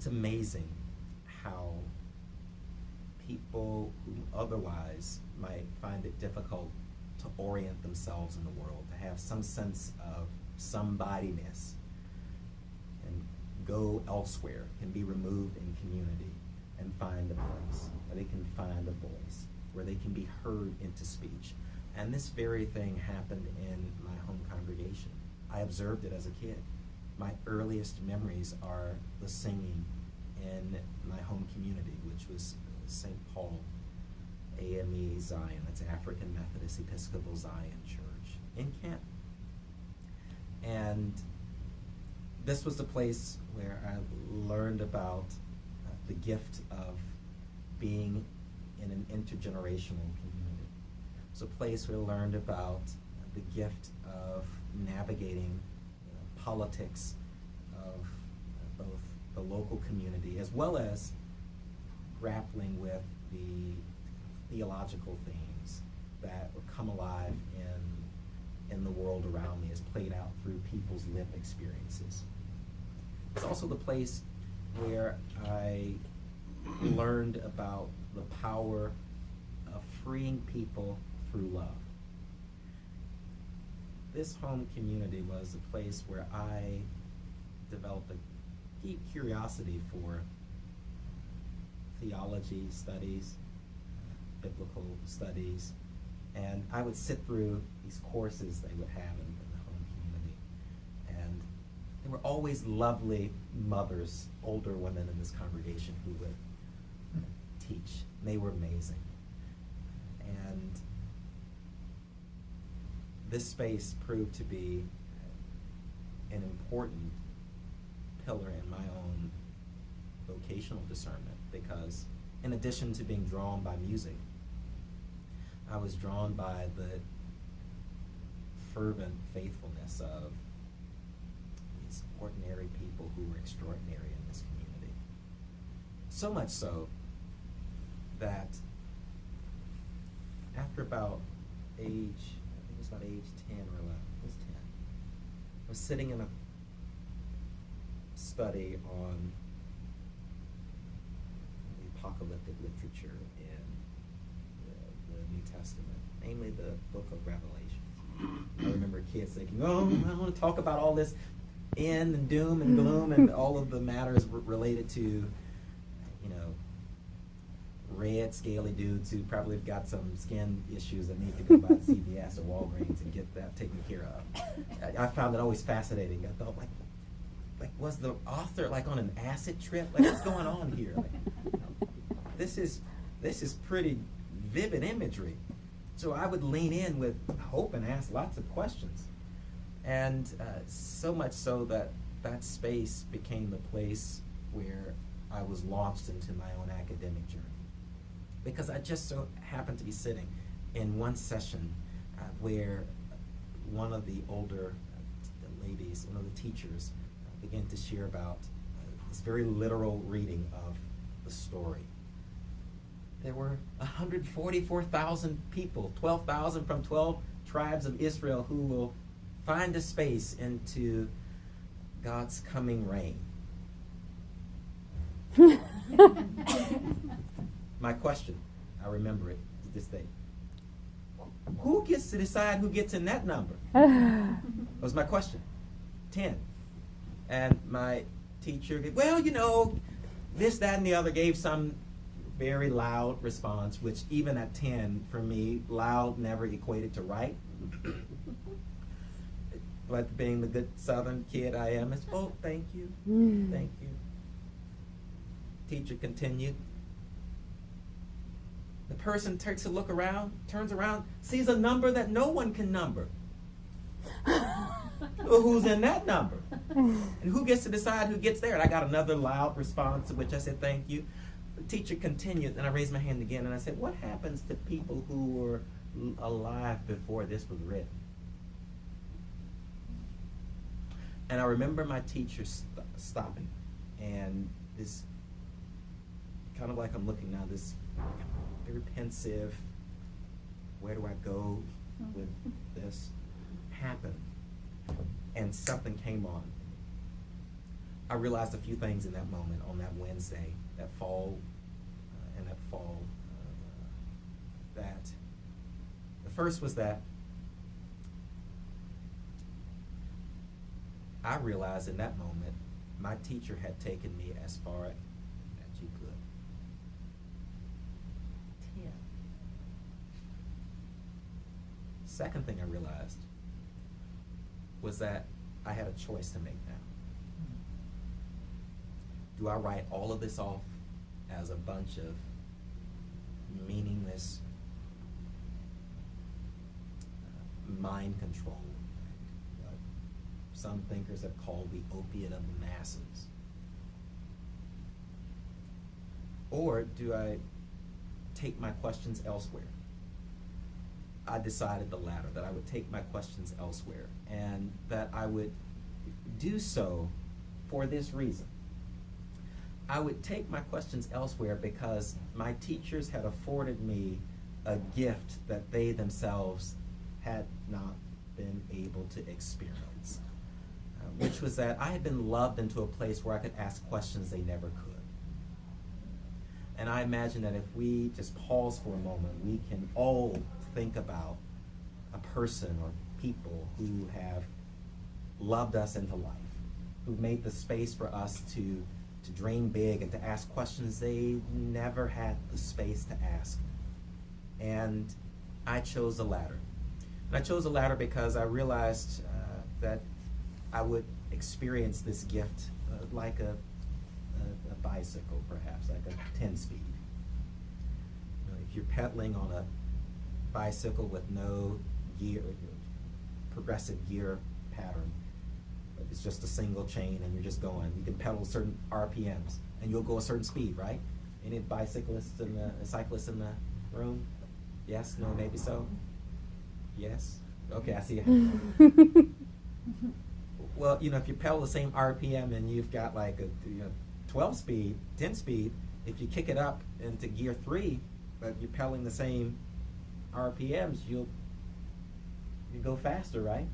it's amazing how people who otherwise might find it difficult to orient themselves in the world, to have some sense of somebodyness and go elsewhere, can be removed in community and find a place where they can find a voice, where they can be heard into speech. And this very thing happened in my home congregation. I observed it as a kid. My earliest memories are the singing in my home community, which was St. Paul AME Zion. That's African Methodist Episcopal Zion Church in Kent. And this was the place where I learned about the gift of being in an intergenerational community. It's a place where I learned about the gift of navigating politics of both the local community as well as grappling with the theological themes that would come alive in the world around me as played out through people's lived experiences. It's also the place where I learned about the power of freeing people through love. This home community was a place where I developed a deep curiosity for theology studies, biblical studies, and I would sit through these courses they would have in the home community. And there were always lovely mothers, older women in this congregation who would teach. They were amazing. And this space proved to be an important pillar in my own vocational discernment, because in addition to being drawn by music, I was drawn by the fervent faithfulness of these ordinary people who were extraordinary in this community. So much so that after about age 10 or 11, I was 10. I was sitting in a study on the apocalyptic literature in the New Testament, namely the book of Revelation. I remember kids thinking, oh, I want to talk about all this end and doom and gloom and all of the matters related to, red, scaly dudes who probably have got some skin issues that need to go by to CVS or Walgreens and get that taken care of. I found it always fascinating. I thought, like was the author like on an acid trip? Like, what's going on here? This is pretty vivid imagery. So I would lean in with hope and ask lots of questions. And so much so that that space became the place where I was launched into my own academic journey. Because I just so happened to be sitting in one session where one of the older ladies, one of the teachers, began to share about this very literal reading of the story. There were 144,000 people, 12,000 from 12 tribes of Israel, who will find a space into God's coming reign. My question, I remember it to this day. Who gets to decide who gets in that number? That was my question. 10. And my teacher, well, this, that, and the other, gave some very loud response, which even at 10, for me, loud never equated to right. But being the good Southern kid I am, it's, oh, thank you, thank you. Teacher continued. The person takes a look around, turns around, sees a number that no one can number. Well, who's in that number? And who gets to decide who gets there? And I got another loud response, to which I said, thank you. The teacher continued, and I raised my hand again, and I said, what happens to people who were alive before this was written? And I remember my teacher stopping, and this, kind of like I'm looking now, this very pensive, where do I go with this, happened. And something came on. I realized a few things in that moment on that Wednesday, that fall, that the first was that I realized in that moment my teacher had taken me as far as you could. Yeah. Second thing I realized was that I had a choice to make now. Do I write all of this off as a bunch of meaningless mind control, what some thinkers have called the opiate of the masses? Or do I take my questions elsewhere? I decided the latter, that I would take my questions elsewhere, and that I would do so for this reason. I would take my questions elsewhere because my teachers had afforded me a gift that they themselves had not been able to experience, which was that I had been loved into a place where I could ask questions they never could. And I imagine that if we just pause for a moment, we can all think about a person or people who have loved us into life, who've made the space for us to dream big and to ask questions they never had the space to ask. And I chose the latter. And I chose the latter because I realized that I would experience this gift like a bicycle, perhaps, like a 10-speed. You know, if you're pedaling on a bicycle with no gear, progressive gear pattern, but it's just a single chain and you're just going, you can pedal certain RPMs and you'll go a certain speed, right? Any cyclists in the room? Yes? No? Maybe so? Yes? Okay, I see it. Well, you know, if you pedal the same RPM and you've got like a 12 speed, 10 speed, if you kick it up into gear 3, but you're pedaling the same RPMs, you go faster, right?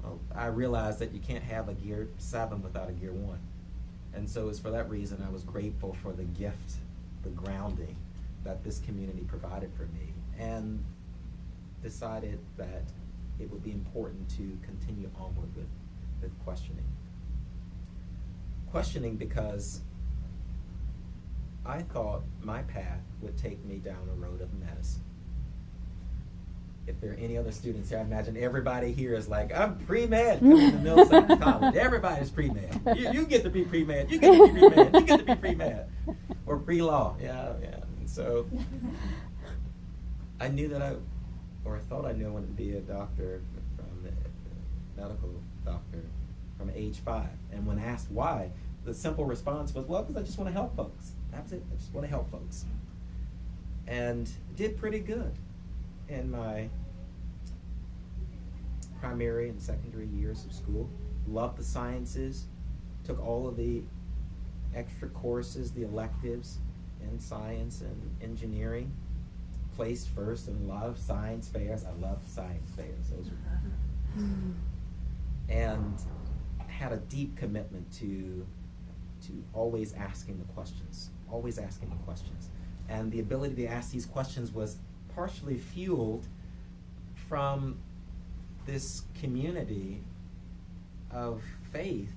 Well, I realized that you can't have a gear 7 without a gear 1. And so it's for that reason I was grateful for the gift, the grounding that this community provided for me, and decided that it would be important to continue onward with questioning. Questioning because I thought my path would take me down a road of medicine. If there are any other students here, I imagine everybody here is like, I'm pre-med coming to Millsaps College. Everybody's pre-med. You get to be pre-med. You get to be pre-med. You get to be pre-med. Or pre-law. Yeah. And so I knew that I thought I knew I wanted to be a doctor, medical doctor, from age 5. And when asked why, the simple response was, well, because I just want to help folks. That's it. I just want to help folks. And did pretty good in my primary and secondary years of school. Loved the sciences, took all of the extra courses, the electives in science and engineering, placed first in a lot of science fairs. I love science fairs. Those are and had a deep commitment to always asking the questions, And the ability to ask these questions was partially fueled from this community of faith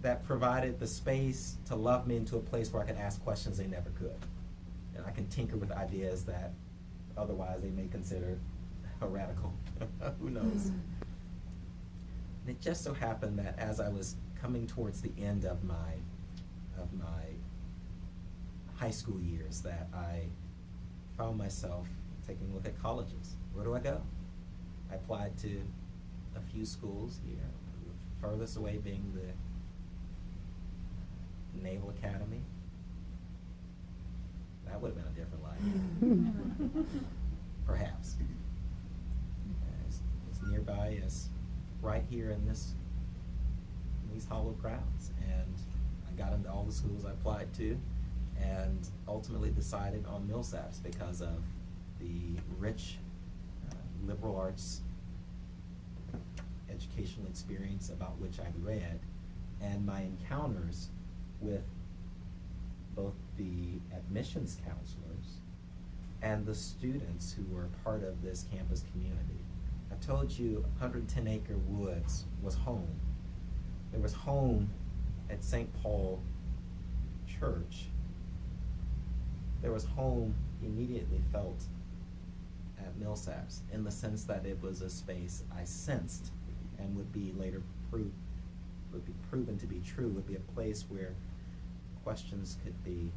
that provided the space to love me into a place where I could ask questions they never could. And I can tinker with ideas that otherwise they may consider heretical. Who knows? And it just so happened that as I was coming towards the end of my high school years, that I found myself taking a look at colleges. Where do I go? I applied to a few schools here, the furthest away being the Naval Academy. That would have been a different life. Perhaps. As nearby as right here in these hollow crowds. And I got into all the schools I applied to, and ultimately decided on Millsaps because of the rich liberal arts educational experience about which I read, and my encounters with both the admissions counselors and the students who were part of this campus community. I told you 110 Acre Woods was home. There was home at St. Paul Church. There was home immediately felt at Millsaps, in the sense that it was a space I sensed and would be later proven to be true, would be a place where questions could be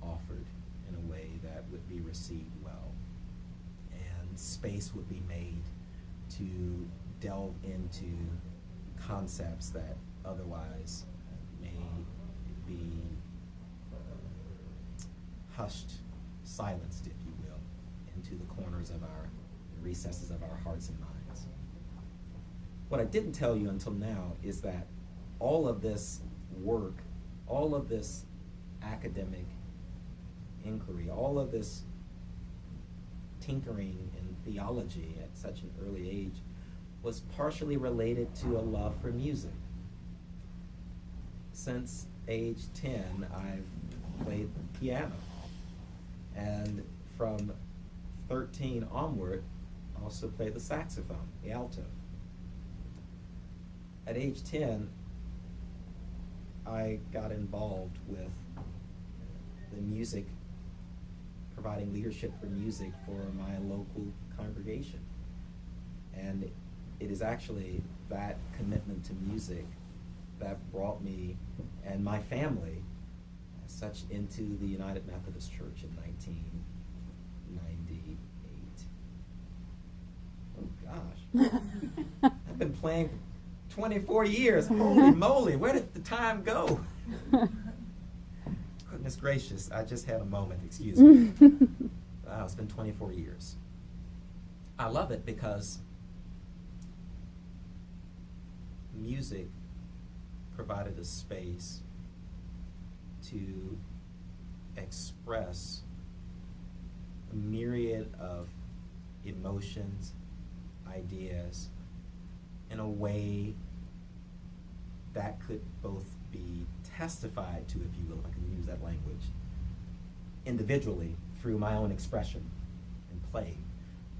offered in a way that would be received well, and space would be made to delve into concepts that otherwise may be hushed, silenced, if you will, into the corners of our recesses of our hearts and minds. What I didn't tell you until now is that all of this work, all of this academic inquiry, all of this tinkering in theology at such an early age was partially related to a love for music. Since age 10, I've played piano. And from 13 onward, I also played the saxophone, the alto. At age 10, I got involved with the music, providing leadership for music for my local congregation. And it is actually that commitment to music that brought me and my family as such into the United Methodist Church in 1998. Oh gosh. I've been playing for 24 years. Holy moly, where did the time go? Goodness gracious, I just had a moment, excuse me. Wow, it's been 24 years. I love it because music provided a space to express a myriad of emotions, ideas, in a way that could both be testified to, if you will, if I can use that language, individually through my own expression and play.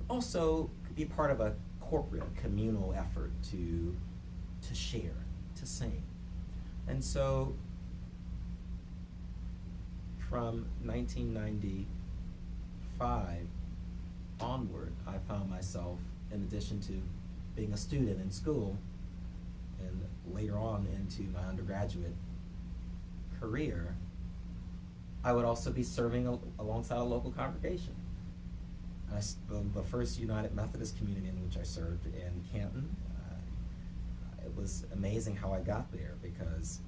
Also could be part of a corporate, communal effort to share, to sing. And so from 1995 onward, I found myself, in addition to being a student in school and later on into my undergraduate career, I would also be serving alongside a local congregation. The first United Methodist community in which I served in Canton, it was amazing how I got there, because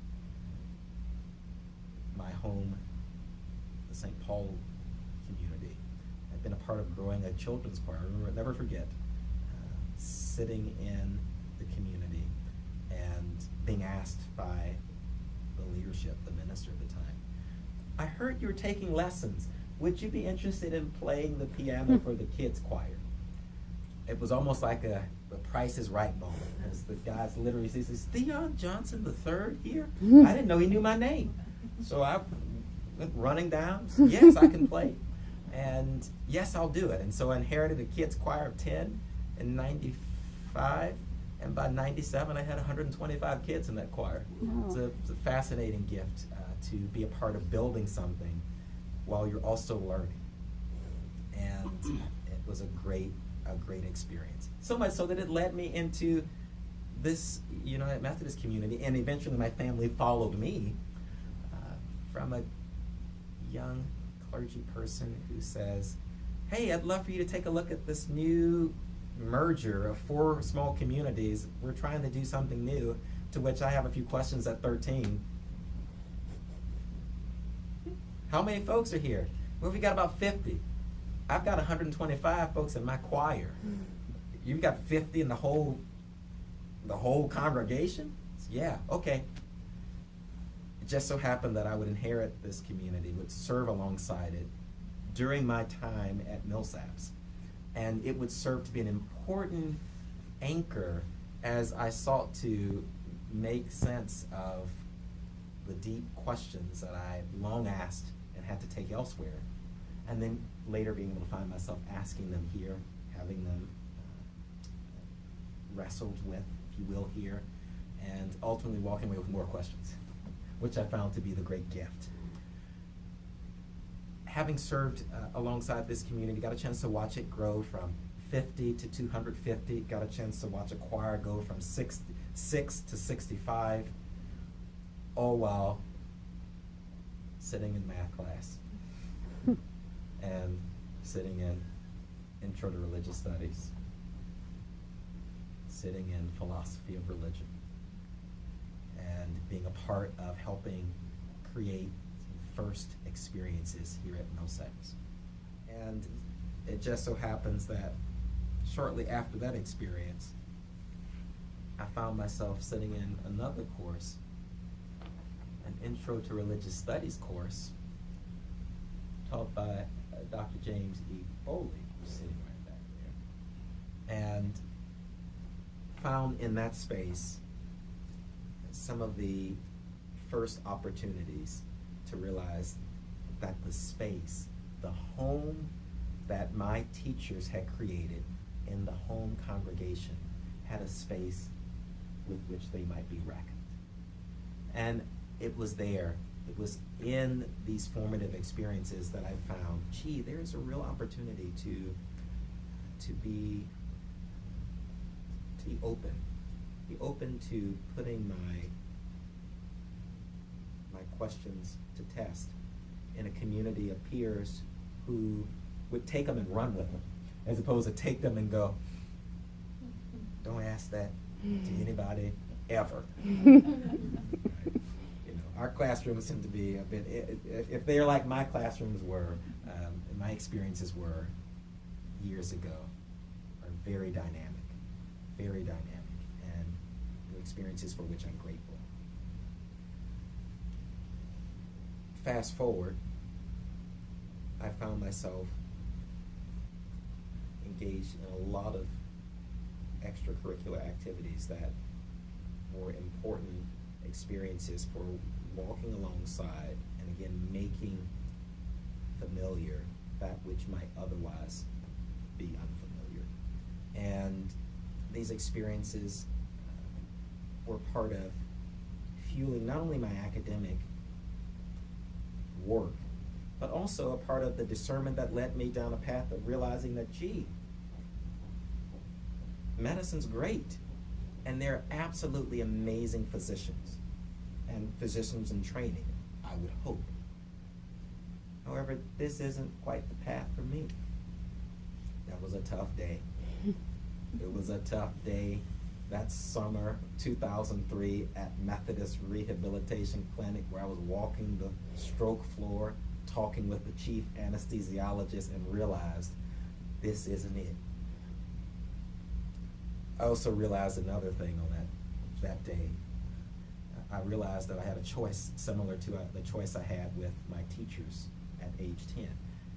my home, the St. Paul community, I'd been a part of growing a children's choir. I remember, never forget, sitting in the community and being asked by the leadership, the minister at the time, I heard you were taking lessons. Would you be interested in playing the piano for the kids' choir? It was almost like the Price is Right moment, as the guys literally says, "Is Theon Johnson III here?" I didn't know he knew my name. So I went running down, yes, I can play. And yes, I'll do it. And so I inherited a kids' choir of 10 in 95. And by 97, I had 125 kids in that choir. Wow. It's a fascinating gift to be a part of building something while you're also learning. And it was a great experience. So much so that it led me into this United Methodist community, and eventually my family followed me from a young clergy person who says, "Hey, I'd love for you to take a look at this new merger of 4 small communities. We're trying to do something new," to which I have a few questions at 13. How many folks are here? Well, we got about 50. I've got 125 folks in my choir. You've got 50 in the whole congregation? Yeah, okay. It just so happened that I would inherit this community, would serve alongside it during my time at Millsaps. And it would serve to be an important anchor as I sought to make sense of the deep questions that I long asked and had to take elsewhere, and then later being able to find myself asking them here, having them wrestled with, if you will, here, and ultimately walking away with more questions, which I found to be the great gift. Having served alongside this community, got a chance to watch it grow from 50 to 250, got a chance to watch a choir go from 6 to 65, all while sitting in math class and sitting in Intro to Religious Studies, sitting in Philosophy of Religion, and being a part of helping create first experiences here at Millsaps. And it just so happens that shortly after that experience, I found myself sitting in another course, an Intro to Religious Studies course, taught by Dr. James E. Foley, who's sitting right back there, and found in that space some of the first opportunities to realize that the space, the home that my teachers had created in the home congregation, had a space with which they might be reckoned. And it was there, it was in these formative experiences that I found, gee, there's a real opportunity to be open to putting my questions to test in a community of peers who would take them and run with them, as opposed to take them and go, don't ask that to anybody ever. Right? Our classrooms tend to be a bit, if they're like my classrooms were, my experiences were years ago, are very dynamic, and experiences for which I'm grateful. Fast forward, I found myself engaged in a lot of extracurricular activities that were important experiences for walking alongside and again making familiar that which might otherwise be unfamiliar. And these experiences were part of fueling not only my academic work, but also a part of the discernment that led me down a path of realizing that, gee, medicine's great, and they're absolutely amazing physicians, and physicians in training, I would hope. However, this isn't quite the path for me. That was a tough day. It was a tough day that summer, 2003, at Methodist Rehabilitation Clinic, where I was walking the stroke floor, talking with the chief anesthesiologist, and realized this isn't it. I also realized another thing on that day. I realized that I had a choice similar to the choice I had with my teachers at age 10.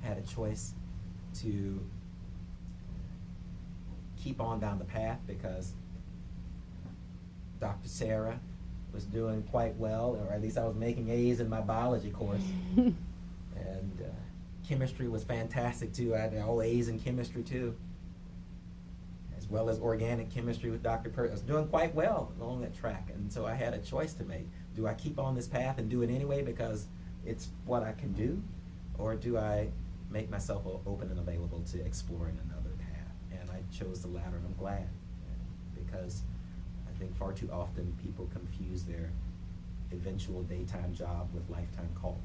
I had a choice to keep on down the path because Dr. Sarah was doing quite well, or at least I was making A's in my biology course. And chemistry was fantastic too. I had all A's in chemistry too, as well as organic chemistry with Dr. Pert. I was doing quite well along that track, and so I had a choice to make. Do I keep on this path and do it anyway because it's what I can do, or do I make myself open and available to exploring another path? And I chose the latter, and I'm glad, because I think far too often people confuse their eventual daytime job with lifetime call,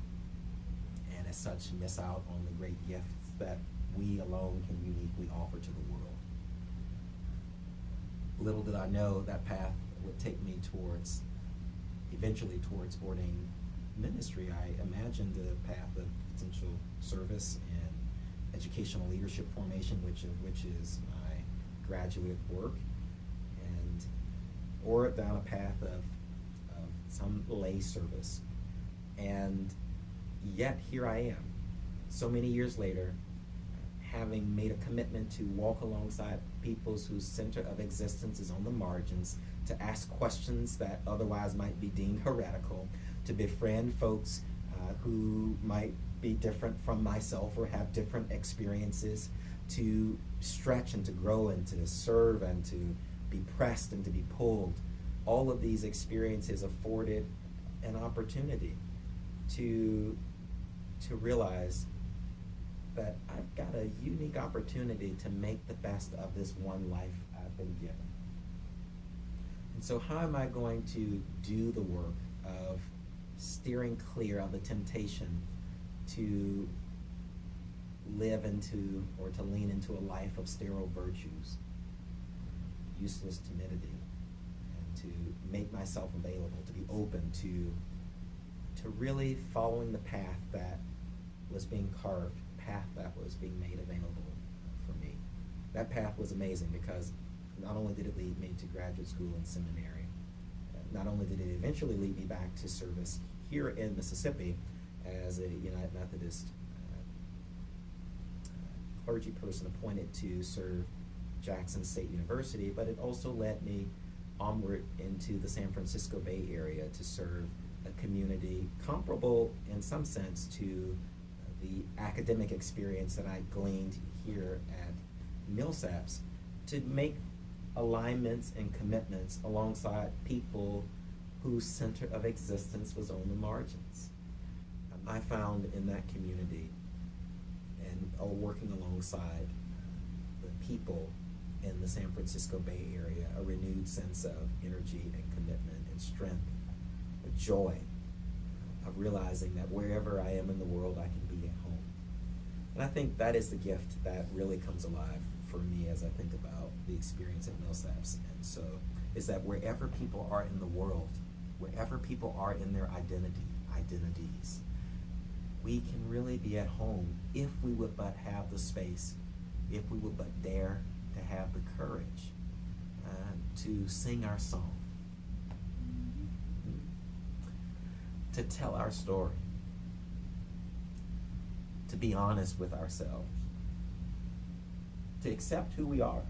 and as such miss out on the great gifts that we alone can uniquely offer to the world. Little did I know that path would take me eventually towards ordained ministry. I imagined a path of potential service and educational leadership formation, which is my graduate work, or down a path of some lay service. And yet here I am, so many years later, having made a commitment to walk alongside peoples whose center of existence is on the margins, to ask questions that otherwise might be deemed heretical, to befriend folks who might be different from myself or have different experiences, to stretch and to grow and to serve and to be pressed and to be pulled. All of these experiences afforded an opportunity to realize that I've got a unique opportunity to make the best of this one life I've been given. And so how am I going to do the work of steering clear of the temptation to live into or to lean into a life of sterile virtues, useless timidity, and to make myself available, to be open to really following the path that was being carved, path that was being made available for me. That path was amazing because not only did it lead me to graduate school and seminary, not only did it eventually lead me back to service here in Mississippi as a United Methodist clergy person appointed to serve Jackson State University, but it also led me onward into the San Francisco Bay Area to serve a community comparable in some sense to the academic experience that I gleaned here at Millsaps, to make alignments and commitments alongside people whose center of existence was on the margins. I found in that community and working alongside the people in the San Francisco Bay Area a renewed sense of energy and commitment and strength, a joy of realizing that wherever I am in the world, I can be at home. And I think that is the gift that really comes alive for me as I think about the experience at Millsaps. And so is that wherever people are in the world, wherever people are in their identities, we can really be at home if we would but have the space, if we would but dare to have the courage to sing our song, to tell our story, to be honest with ourselves, to accept who we are,